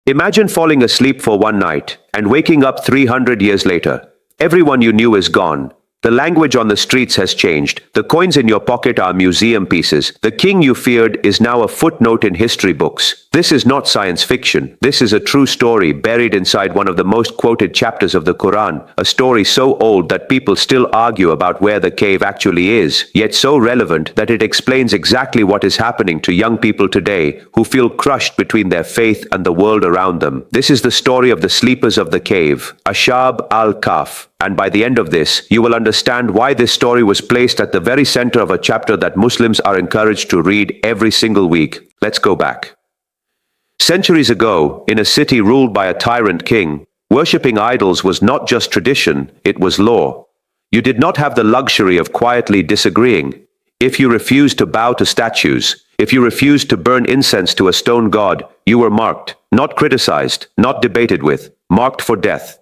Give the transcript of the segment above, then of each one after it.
Imagine falling asleep for one night and waking up 300 years later. Everyone you knew is gone. The language on the streets has changed. The coins in your pocket are museum pieces. The king you feared is now a footnote in history books. This is not science fiction. This is a true story buried inside one of the most quoted chapters of the Quran, a story so old that people still argue about where the cave actually is, yet so relevant that it explains exactly what is happening to young people today who feel crushed between their faith and the world around them. This is the story of the sleepers of the cave, Ashab Al-Kahf. And by the end of this, you will understand why this story was placed at the very center of a chapter that Muslims are encouraged to read every single week. Let's go back. Centuries ago, in a city ruled by a tyrant king, worshipping idols was not just tradition, it was law. You did not have the luxury of quietly disagreeing. If you refused to bow to statues, if you refused to burn incense to a stone god, you were marked, not criticized, not debated with, marked for death.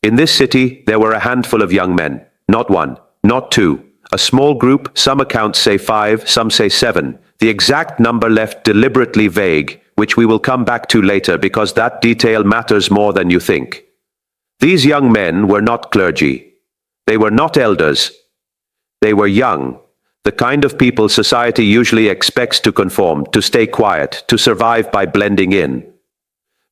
In this city, there were a handful of young men, not one, not two, a small group, some accounts say 5, some say 7, the exact number left deliberately vague, which we will come back to later because that detail matters more than you think. These young men were not clergy. They were not elders. They were young, the kind of people society usually expects to conform, to stay quiet, to survive by blending in.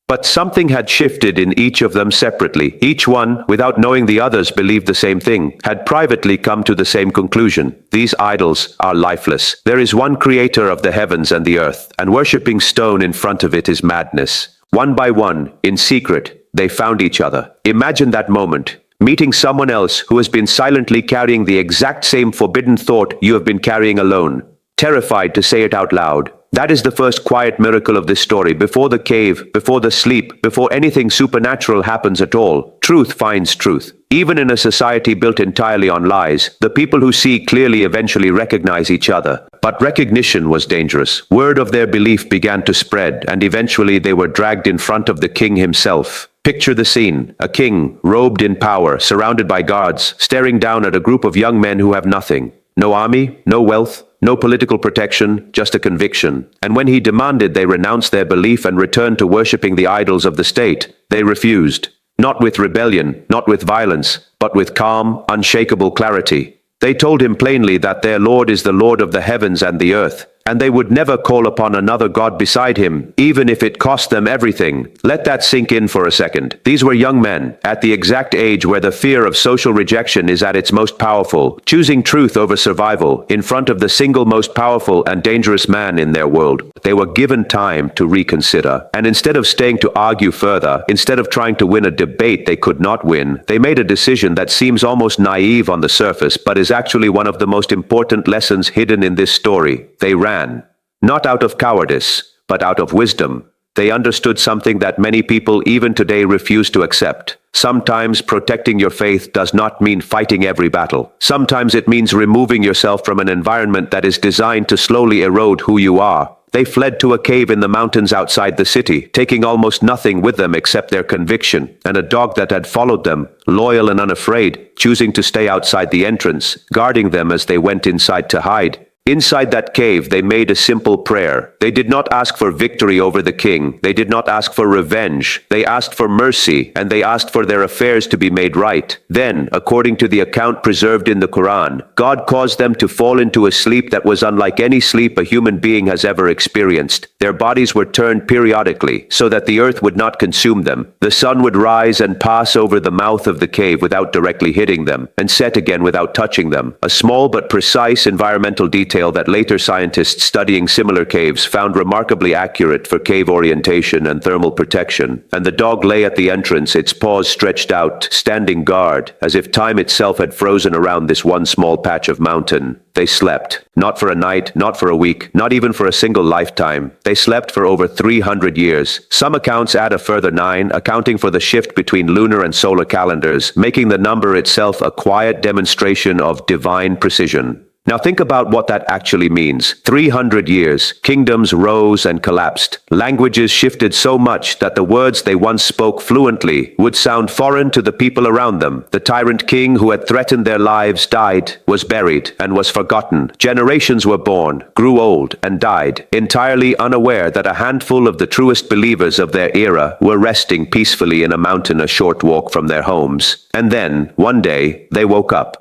But something had shifted in each of them separately. Each one, without knowing the others believed the same thing, had privately come to the same conclusion. These idols are lifeless. There is one creator of the heavens and the earth, and worshipping stone in front of it is madness. One by one, in secret, they found each other. Imagine that moment, meeting someone else who has been silently carrying the exact same forbidden thought you have been carrying alone, terrified to say it out loud. That is the first quiet miracle of this story. Before the cave, before the sleep, before anything supernatural happens at all, truth finds truth. Even in a society built entirely on lies, the people who see clearly eventually recognize each other. But recognition was dangerous. Word of their belief began to spread, and eventually they were dragged in front of the king himself. Picture the scene. A king, robed in power, surrounded by guards, staring down at a group of young men who have nothing. No army, no wealth, no political protection, just a conviction. And when he demanded they renounce their belief and return to worshipping the idols of the state, they refused. Not with rebellion, not with violence, but with calm, unshakable clarity. They told him plainly that their Lord is the Lord of the heavens and the earth, and they would never call upon another god beside him, even if it cost them everything. Let that sink in for a second. These were young men, at the exact age where the fear of social rejection is at its most powerful, choosing truth over survival, in front of the single most powerful and dangerous man in their world. They were given time to reconsider, and instead of staying to argue further, instead of trying to win a debate they could not win, they made a decision that seems almost naive on the surface, but is actually one of the most important lessons hidden in this story. They ran. Not out of cowardice, but out of wisdom. They understood something that many people even today refuse to accept. Sometimes protecting your faith does not mean fighting every battle. Sometimes it means removing yourself from an environment that is designed to slowly erode who you are. They fled to a cave in the mountains outside the city, taking almost nothing with them except their conviction, and a dog that had followed them, loyal and unafraid, choosing to stay outside the entrance, guarding them as they went inside to hide. Inside that cave, they made a simple prayer. They did not ask for victory over the king. They did not ask for revenge. They asked for mercy, and they asked for their affairs to be made right. Then, according to the account preserved in the Quran, God caused them to fall into a sleep that was unlike any sleep a human being has ever experienced. Their bodies were turned periodically, so that the earth would not consume them. The sun would rise and pass over the mouth of the cave without directly hitting them, and set again without touching them. A small but precise environmental detail that later scientists studying similar caves found remarkably accurate for cave orientation and thermal protection. And the dog lay at the entrance, its paws stretched out, standing guard, as if time itself had frozen around this one small patch of mountain. They slept. Not for a night, not for a week, not even for a single lifetime. They slept for over 300 years. Some accounts add a further 9, accounting for the shift between lunar and solar calendars, making the number itself a quiet demonstration of divine precision. Now think about what that actually means. 300 years, kingdoms rose and collapsed. Languages shifted so much that the words they once spoke fluently would sound foreign to the people around them. The tyrant king who had threatened their lives died, was buried, and was forgotten. Generations were born, grew old, and died, entirely unaware that a handful of the truest believers of their era were resting peacefully in a mountain a short walk from their homes. And then, one day, they woke up.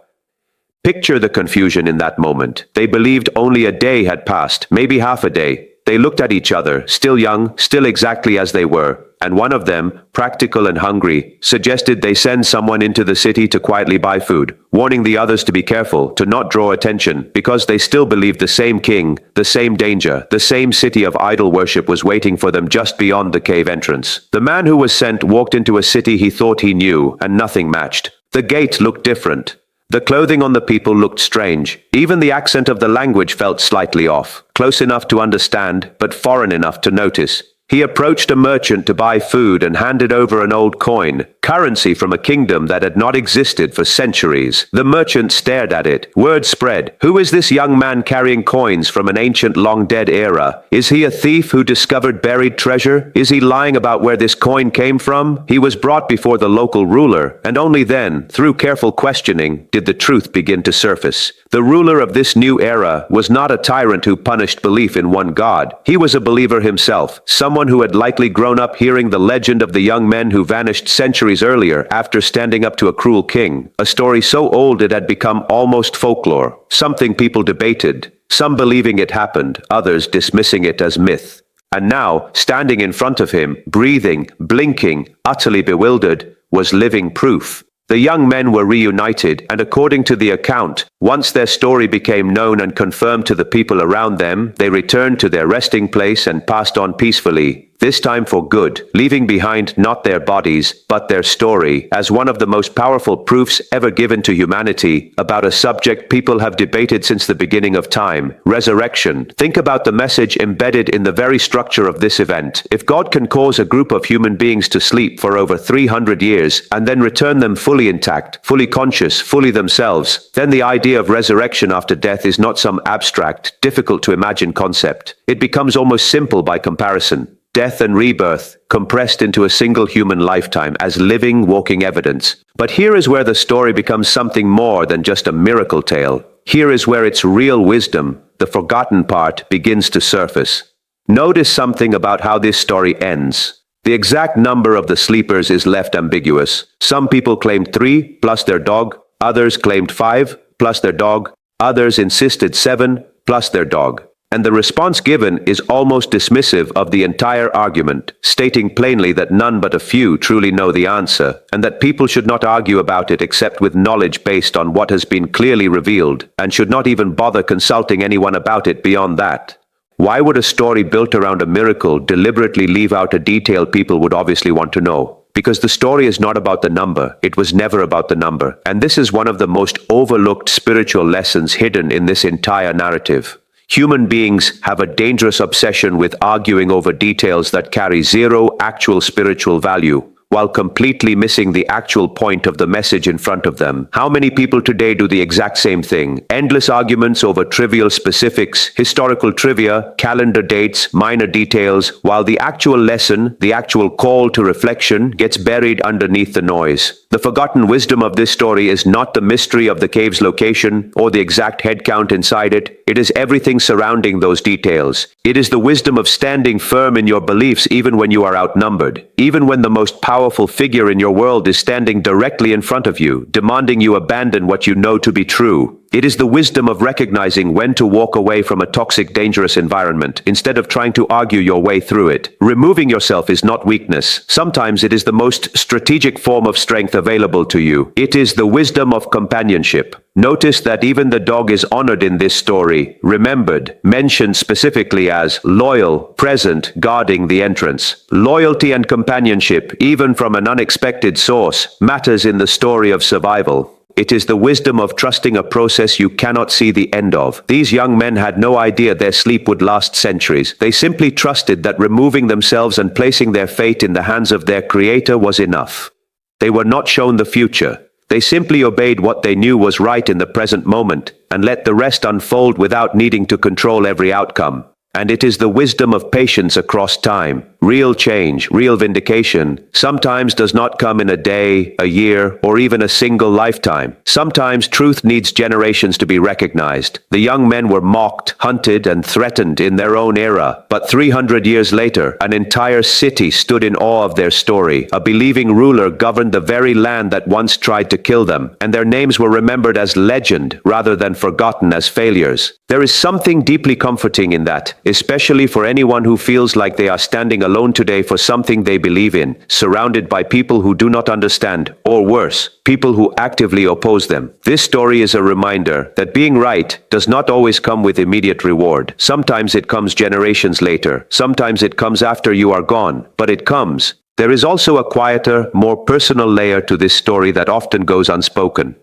Picture the confusion in that moment. They believed only a day had passed, maybe half a day. They looked at each other, still young, still exactly as they were, and one of them, practical and hungry, suggested they send someone into the city to quietly buy food, warning the others to be careful, to not draw attention, because they still believed the same king, the same danger, the same city of idol worship was waiting for them just beyond the cave entrance. The man who was sent walked into a city he thought he knew, and nothing matched. The gate looked different. The clothing on the people looked strange. Even the accent of the language felt slightly off, close enough to understand, but foreign enough to notice. He approached a merchant to buy food and handed over an old coin, currency from a kingdom that had not existed for centuries. The merchant stared at it. Word spread. Who is this young man carrying coins from an ancient long-dead era? Is he a thief who discovered buried treasure? Is he lying about where this coin came from? He was brought before the local ruler, and only then, through careful questioning, did the truth begin to surface. The ruler of this new era was not a tyrant who punished belief in one God. He was a believer himself, someone who had likely grown up hearing the legend of the young men who vanished centuries earlier after standing up to a cruel king. A story so old it had become almost folklore, something people debated, some believing it happened, others dismissing it as myth. And now, standing in front of him, breathing, blinking, utterly bewildered, was living proof. The young men were reunited, and according to the account, once their story became known and confirmed to the people around them, they returned to their resting place and passed on peacefully, this time for good, leaving behind not their bodies, but their story, as one of the most powerful proofs ever given to humanity about a subject people have debated since the beginning of time: resurrection. Think about the message embedded in the very structure of this event. If God can cause a group of human beings to sleep for over 300 years and then return them fully intact, fully conscious, fully themselves, then the idea of resurrection after death is not some abstract, difficult to imagine concept. It becomes almost simple by comparison. Death and rebirth, compressed into a single human lifetime as living, walking evidence. But here is where the story becomes something more than just a miracle tale. Here is where its real wisdom, the forgotten part, begins to surface. Notice something about how this story ends. The exact number of the sleepers is left ambiguous. Some people claimed 3 plus their dog, others claimed 5 plus their dog, others insisted 7 plus their dog. And the response given is almost dismissive of the entire argument, stating plainly that none but a few truly know the answer, and that people should not argue about it except with knowledge based on what has been clearly revealed, and should not even bother consulting anyone about it beyond that. Why would a story built around a miracle deliberately leave out a detail people would obviously want to know? Because the story is not about the number. It was never about the number. And this is one of the most overlooked spiritual lessons hidden in this entire narrative. Human beings have a dangerous obsession with arguing over details that carry zero actual spiritual value, while completely missing the actual point of the message in front of them. How many people today do the exact same thing? Endless arguments over trivial specifics, historical trivia, calendar dates, minor details, while the actual lesson, the actual call to reflection, gets buried underneath the noise. The forgotten wisdom of this story is not the mystery of the cave's location or the exact head count inside it. It is everything surrounding those details. It is the wisdom of standing firm in your beliefs even when you are outnumbered, even when the most powerful figure in your world is standing directly in front of you, demanding you abandon what you know to be true. It is the wisdom of recognizing when to walk away from a toxic, dangerous environment instead of trying to argue your way through it. Removing yourself is not weakness. Sometimes it is the most strategic form of strength available to you. It is the wisdom of companionship. Notice that even the dog is honored in this story, remembered, mentioned specifically as loyal, present, guarding the entrance. Loyalty and companionship, even from an unexpected source, matters in the story of survival. It is the wisdom of trusting a process you cannot see the end of. These young men had no idea their sleep would last centuries. They simply trusted that removing themselves and placing their fate in the hands of their Creator was enough. They were not shown the future. They simply obeyed what they knew was right in the present moment. and let the rest unfold without needing to control every outcome. And it is the wisdom of patience across time. Real change, real vindication, sometimes does not come in a day, a year, or even a single lifetime. Sometimes truth needs generations to be recognized. The young men were mocked, hunted, and threatened in their own era. But 300 years later, an entire city stood in awe of their story. A believing ruler governed the very land that once tried to kill them, and their names were remembered as legend rather than forgotten as failures. There is something deeply comforting in that, especially for anyone who feels like they are standing alone today for something they believe in, surrounded by people who do not understand, or worse, people who actively oppose them. This story is a reminder that being right does not always come with immediate reward. Sometimes it comes generations later. Sometimes it comes after you are gone, but it comes. There is also a quieter, more personal layer to this story that often goes unspoken.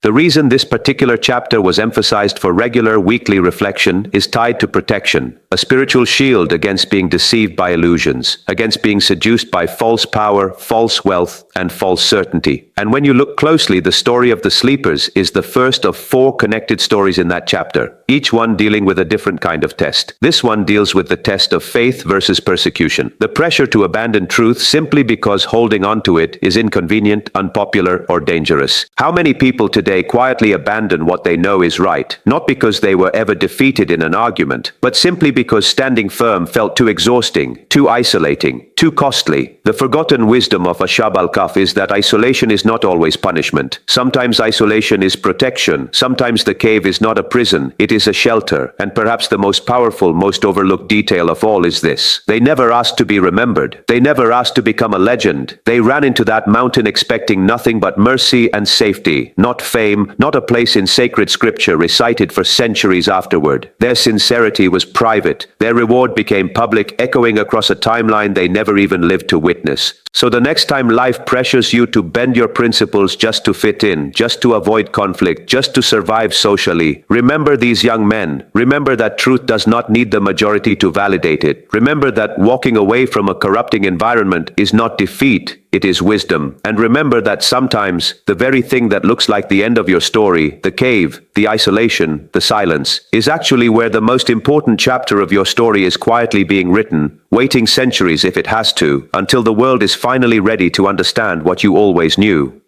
The reason this particular chapter was emphasized for regular weekly reflection is tied to protection, a spiritual shield against being deceived by illusions, against being seduced by false power, false wealth, and false certainty. And when you look closely, the story of the sleepers is the first of 4 connected stories in that chapter, each one dealing with a different kind of test. This one deals with the test of faith versus persecution, the pressure to abandon truth simply because holding on to it is inconvenient, unpopular, or dangerous. How many people today quietly abandon what they know is right, not because they were ever defeated in an argument, but simply because standing firm felt too exhausting, too isolating, too costly? The forgotten wisdom of Ashab Al-Kahf is that isolation is not always punishment. Sometimes isolation is protection. Sometimes the cave is not a prison, it is a shelter. And perhaps the most powerful, most overlooked detail of all is this: they never asked to be remembered. They never asked to become a legend. They ran into that mountain expecting nothing but mercy and safety, not fame, not a place in sacred scripture recited for centuries afterward. Their sincerity was private. Their reward became public, echoing across a timeline they never even lived to witness. So the next time life pressures you to bend your principles just to fit in, just to avoid conflict, just to survive socially, remember these young men. Remember that truth does not need the majority to validate it. Remember that walking away from a corrupting environment is not defeat. It is wisdom. And remember that sometimes the very thing that looks like the end of your story, the cave, the isolation, the silence, is actually where the most important chapter of your story is quietly being written, waiting centuries if it has to, until the world is finally ready to understand what you always knew.